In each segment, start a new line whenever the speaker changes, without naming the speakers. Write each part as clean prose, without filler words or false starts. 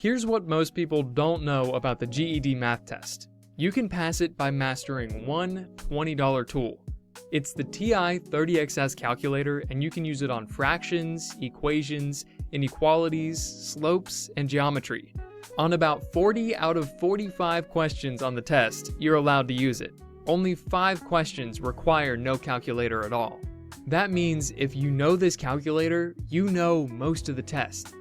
Here's what most people don't know about the GED Math test. You can pass it by mastering one $20 tool. It's the TI-30XS calculator, and you can use it on fractions, equations, inequalities, slopes, and geometry. On about 40 out of 45 questions on the test, you're allowed to use it. Only 5 questions require no calculator at all. That means if you know this calculator, you know most of the test.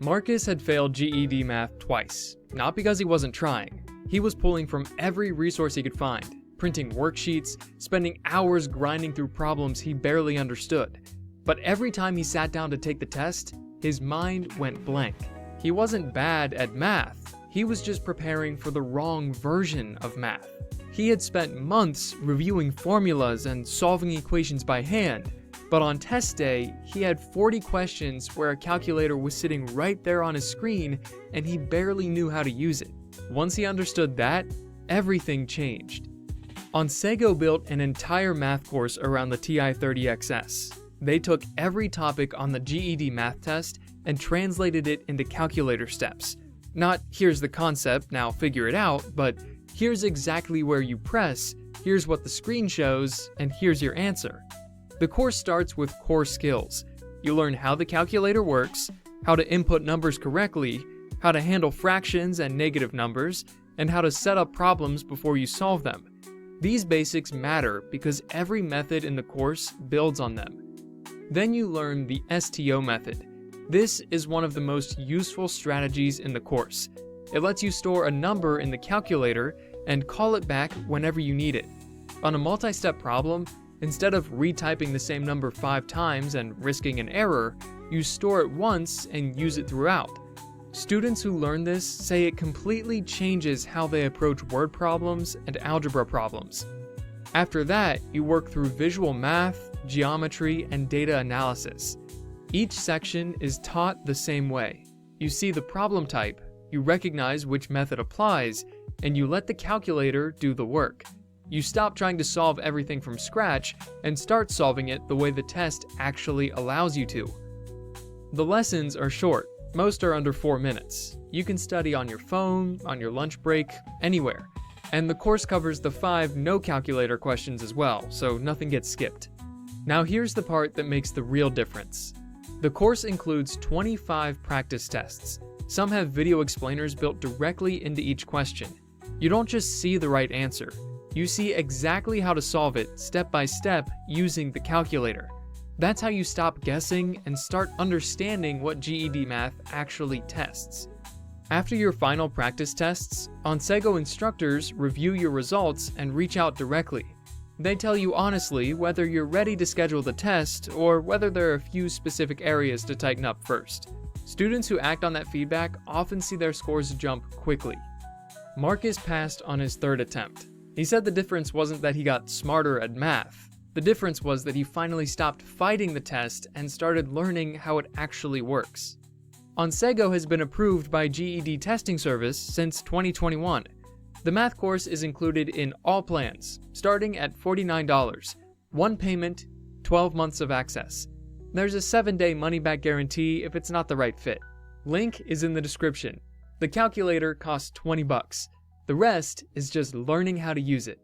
Marcus had failed GED Math twice, not because he wasn't trying. He was pulling from every resource he could find, printing worksheets, spending hours grinding through problems he barely understood. But every time he sat down to take the test, his mind went blank. He wasn't bad at math, he was just preparing for the wrong version of math. He had spent months reviewing formulas and solving equations by hand, but on test day, he had 40 questions where a calculator was sitting right there on his screen and he barely knew how to use it. Once he understood that, everything changed. Onsego built an entire math course around the TI-30XS. They took every topic on the GED Math test and translated it into calculator steps. Not here's the concept, now figure it out, but here's exactly where you press, here's what the screen shows, and here's your answer. The course starts with core skills. You learn how the calculator works, how to input numbers correctly, how to handle fractions and negative numbers, and how to set up problems before you solve them. These basics matter because every method in the course builds on them. Then you learn the STO method. This is one of the most useful strategies in the course. It lets you store a number in the calculator and call it back whenever you need it. On a multi-step problem, instead of retyping the same number 5 times and risking an error, you store it once and use it throughout. Students who learn this say it completely changes how they approach word problems and algebra problems. After that, you work through visual math, geometry, and data analysis. Each section is taught the same way. You see the problem type, you recognize which method applies, and you let the calculator do the work. You stop trying to solve everything from scratch and start solving it the way the test actually allows you to. The lessons are short. Most are under 4 minutes. You can study on your phone, on your lunch break, anywhere. And the course covers the 5 no calculator questions as well, so nothing gets skipped. Now here's the part that makes the real difference. The course includes 25 practice tests. Some have video explainers built directly into each question. You don't just see the right answer. You see exactly how to solve it step by step using the calculator. That's how you stop guessing and start understanding what GED Math actually tests. After your final practice tests, Onsego instructors review your results and reach out directly. They tell you honestly whether you're ready to schedule the test or whether there are a few specific areas to tighten up first. Students who act on that feedback often see their scores jump quickly. Marcus passed on his 3rd attempt. He said the difference wasn't that he got smarter at math. The difference was that he finally stopped fighting the test and started learning how it actually works. Onsego has been approved by GED Testing Service since 2021. The math course is included in all plans, starting at $49. One payment, 12 months of access. There's a 7-day money-back guarantee if it's not the right fit. Link is in the description. The calculator costs $20. The rest is just learning how to use it.